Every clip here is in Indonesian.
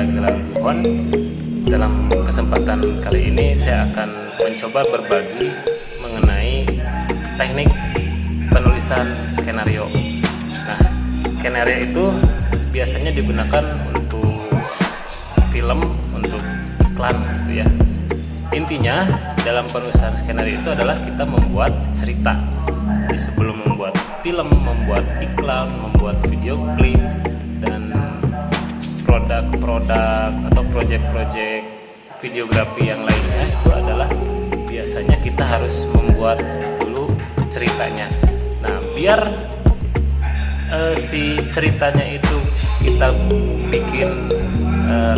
saya Gelar Buhon. Dalam kesempatan kali ini saya akan mencoba berbagi mengenai teknik penulisan skenario. Nah, skenario itu biasanya digunakan untuk film, untuk iklan gitu ya. Intinya dalam penulisan skenario itu adalah kita membuat cerita. Jadi sebelum membuat film, membuat iklan, membuat video klip, dan produk-produk atau proyek-proyek videografi yang lainnya, itu adalah biasanya kita harus membuat dulu ceritanya. Nah, biar si ceritanya itu kita bikin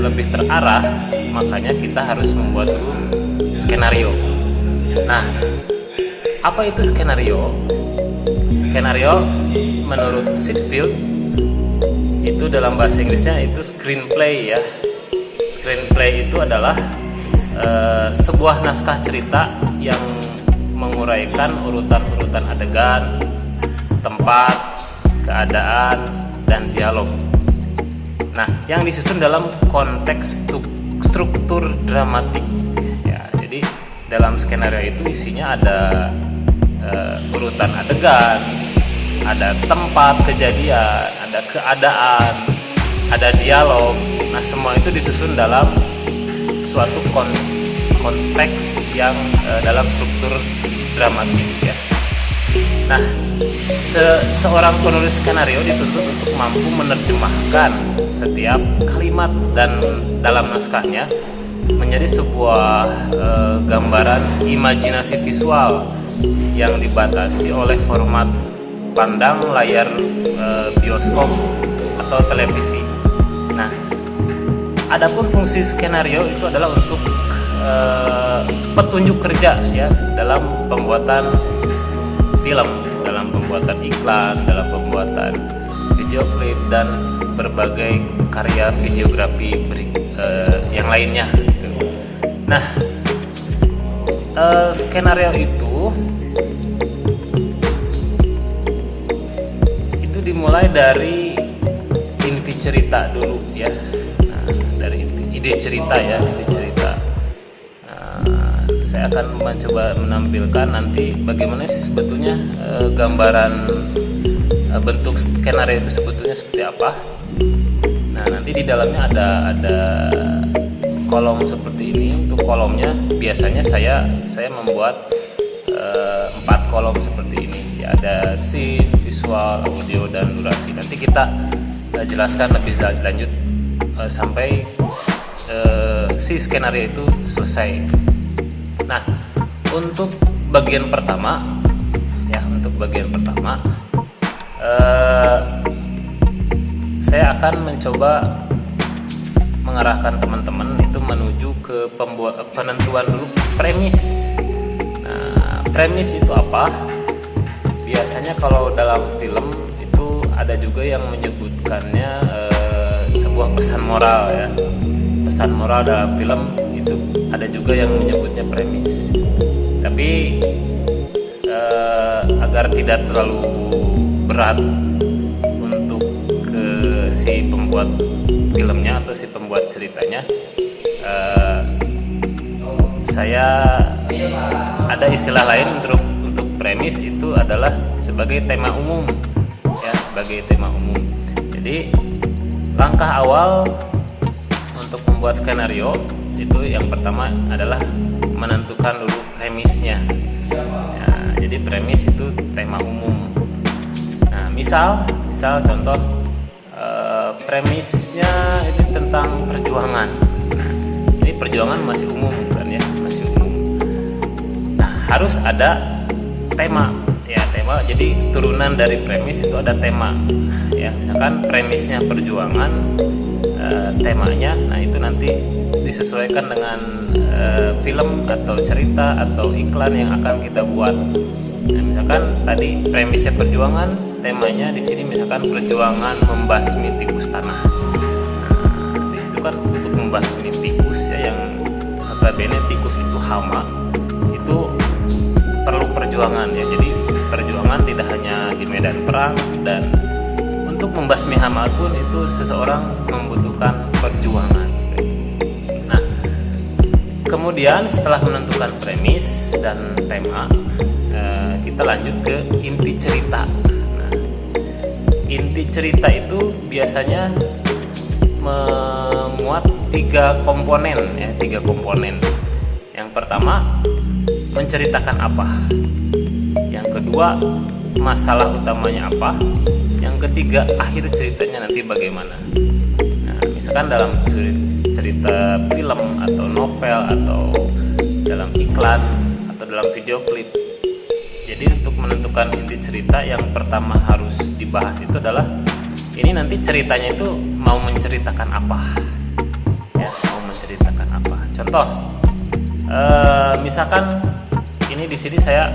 lebih terarah, makanya kita harus membuat dulu skenario. Nah, apa itu skenario? Skenario menurut Sitfield itu dalam bahasa Inggrisnya itu screenplay ya. Screenplay itu adalah sebuah naskah cerita yang menguraikan urutan-urutan adegan, tempat, keadaan, dan dialog. Nah, yang disusun dalam konteks struktur dramatik ya. Jadi dalam skenario itu isinya ada urutan adegan, ada tempat kejadian, ada keadaan, ada dialog. Nah, semua itu disusun dalam suatu konteks yang dalam struktur dramatik ya. Nah, seorang penulis skenario dituntut untuk mampu menerjemahkan setiap kalimat dan dalam naskahnya menjadi sebuah gambaran imajinasi visual yang dibatasi oleh format pandang layar bioskop atau televisi. Nah, adapun fungsi skenario itu adalah untuk petunjuk kerja ya dalam pembuatan film, dalam pembuatan iklan, dalam pembuatan video klip, dan berbagai karya videografi yang lainnya. Nah, skenario itu dimulai dari inti cerita dulu ya. Nah, dari ide cerita ya, ide cerita. Saya akan mencoba menampilkan nanti bagaimana sih sebetulnya gambaran bentuk skenario itu sebetulnya seperti apa. Nah, nanti di dalamnya ada kolom seperti ini. Untuk kolomnya biasanya saya membuat 4 kolom seperti ini ya. Ada scene, visual, audio, dan durasi. Nanti kita jelaskan lebih lanjut sampai si skenario itu selesai. Nah, untuk bagian pertama ya, saya akan mencoba mengarahkan teman-teman itu menuju ke penentuan dulu premis. Nah, premis itu apa? Biasanya kalau dalam film itu ada juga yang menyebutkannya sebuah pesan moral ya. Pesan moral dalam film itu ada juga yang menyebutnya premis. Tapi agar tidak terlalu berat untuk si pembuat filmnya atau si pembuat ceritanya, saya ada istilah lain untuk premis itu adalah sebagai tema umum ya, sebagai tema umum. Jadi langkah awal untuk membuat skenario itu yang pertama adalah menentukan dulu premisnya ya. Jadi premis itu tema umum. Nah, misal contoh premisnya itu tentang perjuangan. Nah, ini perjuangan masih umum kan ya, masih umum. Nah, harus ada tema ya, tema. Jadi turunan dari premis itu ada tema ya. Misalkan premisnya perjuangan, temanya, nah itu nanti disesuaikan dengan film atau cerita atau iklan yang akan kita buat. Nah, misalkan tadi premisnya perjuangan, temanya di sini misalkan perjuangan membasmi tikus tanah. Nah, di situ kan untuk membasmi tikus ya, yang notabene tikus itu hama, itu perlu perjuangan ya. Jadi perjuangan tidak hanya di medan perang, dan untuk membasmi hama pun itu seseorang membutuhkan perjuangan. Kemudian setelah menentukan premis dan tema, kita lanjut ke inti cerita. Nah, inti cerita itu biasanya memuat tiga komponen. Yang pertama, menceritakan apa. Yang kedua, masalah utamanya apa. Yang ketiga, akhir ceritanya nanti bagaimana. Nah, misalkan dalam cerita film atau novel atau dalam iklan atau dalam video klip. Jadi untuk menentukan inti cerita, yang pertama harus dibahas itu adalah ini nanti ceritanya itu mau menceritakan apa, ya, mau menceritakan apa. Contoh, misalkan ini di sini saya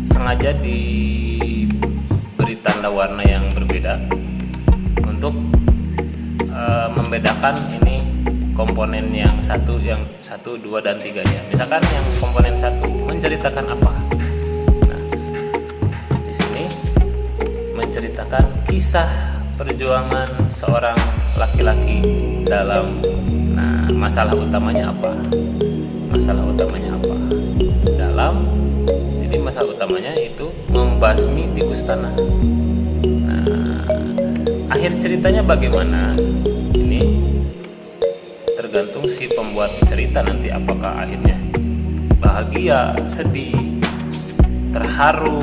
sengaja diberi tanda warna yang berbeda untuk membedakan ini komponen yang satu, 2, dan 3-nya. Misalkan yang komponen 1 menceritakan apa? Nah, di sini menceritakan kisah perjuangan seorang laki-laki dalam, nah, masalah utamanya apa? Masalah utamanya apa? Jadi masalah utamanya itu membasmi tikus tanah. Nah, akhir ceritanya bagaimana? Ini tergantung si pembuat cerita nanti, apakah akhirnya bahagia, sedih, terharu,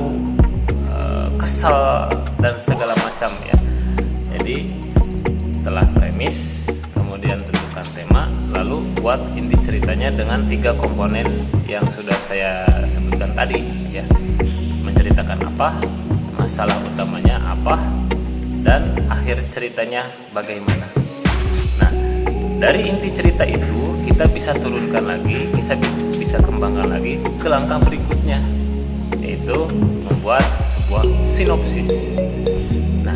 kesal, dan segala macam, ya. Jadi setelah premis, kemudian tentukan tema, lalu buat inti ceritanya dengan 3 komponen yang sudah saya sebutkan tadi, ya. Menceritakan apa, masalah utamanya apa, dan akhir ceritanya bagaimana. Nah, dari inti cerita itu kita bisa turunkan lagi, bisa kembangkan lagi ke langkah berikutnya, yaitu membuat sebuah sinopsis. Nah,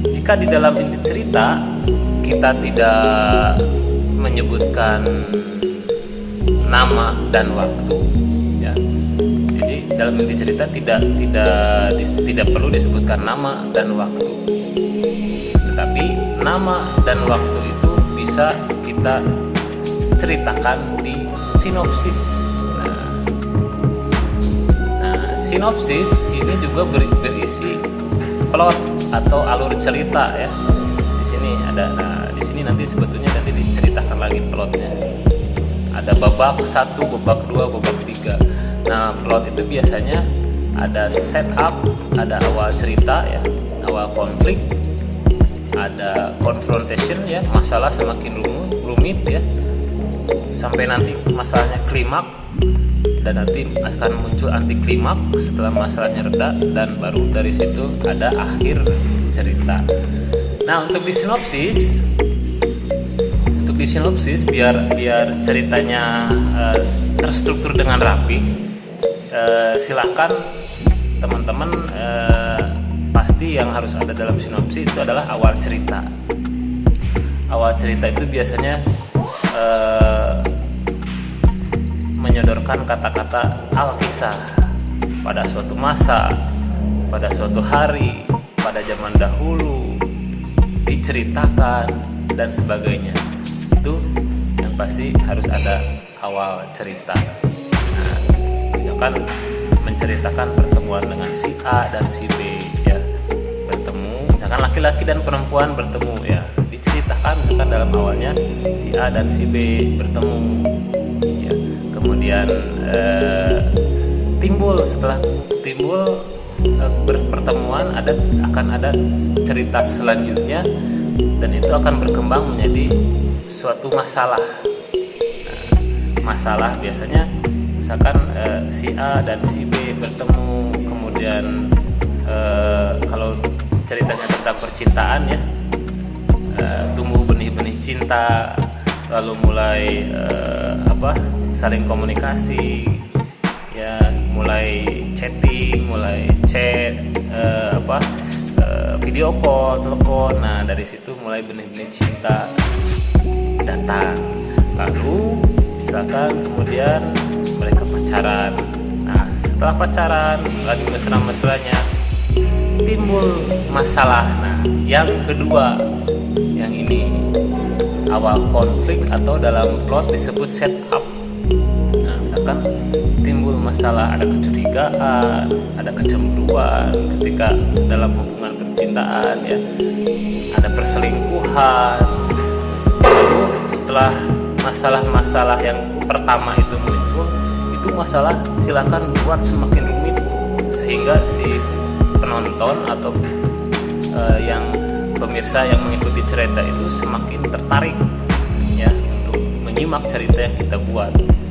jika di dalam inti cerita kita tidak menyebutkan nama dan waktu, ya. Jadi dalam inti cerita tidak perlu disebutkan nama dan waktu. Tetapi nama dan waktu itu bisa kita ceritakan di sinopsis. Nah, sinopsis ini juga berisi plot atau alur cerita, ya. Di sini ada, di sini nanti sebetulnya nanti diceritakan lagi plotnya. Ada babak 1, babak 2, babak 3. Nah, plot itu biasanya ada setup, ada awal cerita, ya, awal konflik, ada confrontation, ya, masalah semakin rumit, ya, sampai nanti masalahnya klimak, dan nanti akan muncul anti klimak setelah masalahnya reda, dan baru dari situ ada akhir cerita. Nah, untuk di sinopsis biar ceritanya terstruktur dengan rapi, silahkan teman-teman, pasti yang harus ada dalam sinopsis itu adalah awal cerita. Awal cerita itu biasanya menyodorkan kata-kata alkisah pada suatu masa, pada suatu hari, pada zaman dahulu, diceritakan, dan sebagainya. Itu yang pasti harus ada awal cerita. Nah, misalkan menceritakan pertemuan dengan si A dan si B, ya, bertemu, misalkan laki-laki dan perempuan bertemu, ya, diceritakan misalkan dalam awalnya si A dan si B bertemu, ya. Kemudian setelah timbul pertemuan akan ada cerita selanjutnya, dan itu akan berkembang menjadi suatu masalah. Nah, masalah biasanya misalkan si A dan si B bertemu, kemudian kalau ceritanya tentang percintaan, ya, tumbuh benih-benih cinta, lalu mulai saling komunikasi, ya, mulai chatting, mulai chat, video call, telepon. Nah, dari situ mulai benih-benih cinta datang. Lalu misalkan kemudian mereka pacaran. Nah, setelah pacaran lagi mesra-mesranya timbul masalah. Nah, yang kedua, yang ini awal konflik atau dalam plot disebut setup. misalkan timbul masalah, ada kecurigaan, ada kecemburuan ketika dalam hubungan percintaan ya, ada perselingkuhan. Lalu setelah masalah-masalah yang pertama itu muncul, itu masalah silakan buat semakin rumit sehingga si penonton atau yang pemirsa yang mengikuti cerita itu semakin tertarik ya untuk menyimak cerita yang kita buat.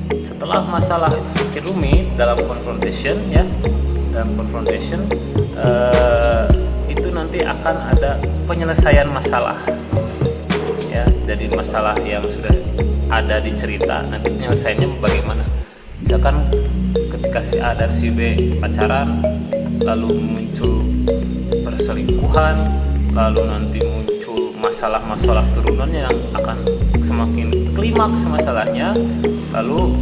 Setelah masalah itu semakin rumit dalam confrontation ya, itu nanti akan ada penyelesaian masalah ya. Jadi masalah yang sudah ada di cerita nanti penyelesaiannya bagaimana. Misalkan ketika si A dan si B pacaran, lalu muncul perselingkuhan, lalu nanti muncul masalah-masalah turunannya yang akan semakin klimaks masalahnya. Lalu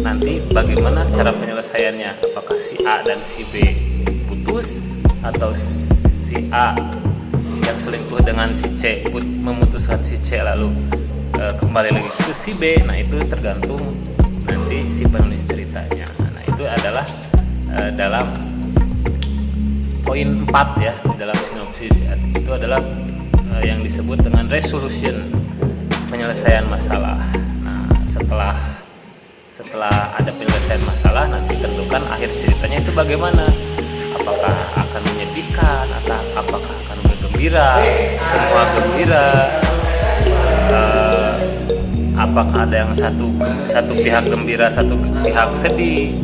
nanti bagaimana cara penyelesaiannya, apakah si A dan si B putus atau si A yang selingkuh dengan si C memutuskan si C lalu kembali lagi ke si B. Nah itu tergantung nanti si penulis ceritanya. Nah itu adalah dalam poin 4 ya dalam sinopsis ya. Itu adalah yang disebut dengan resolution, penyelesaian masalah. Nah setelah ada penyelesaian masalah, nanti tentukan akhir ceritanya itu bagaimana, apakah akan menyedihkan atau apakah akan menggembira, semua gembira, apakah ada yang satu pihak gembira, satu pihak sedih.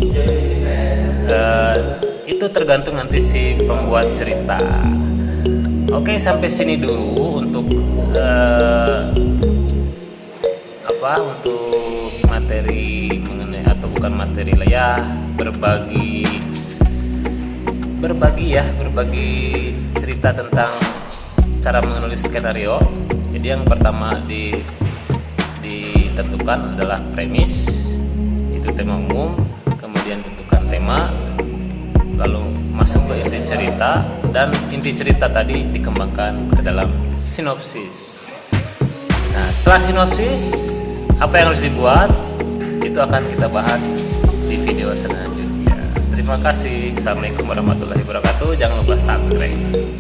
Itu tergantung nanti si pembuat cerita. Oke, sampai sini dulu untuk untuk materi mengenai, atau bukan materi lah ya, berbagi cerita tentang cara menulis skenario. Jadi yang pertama ditentukan adalah premis, itu tema umum, kemudian tentukan tema, lalu masuk ke inti cerita, dan inti cerita tadi dikembangkan ke dalam sinopsis. Nah, setelah sinopsis, apa yang harus dibuat itu akan kita bahas di video selanjutnya. Terima kasih. Assalamualaikum warahmatullahi wabarakatuh. Jangan lupa subscribe.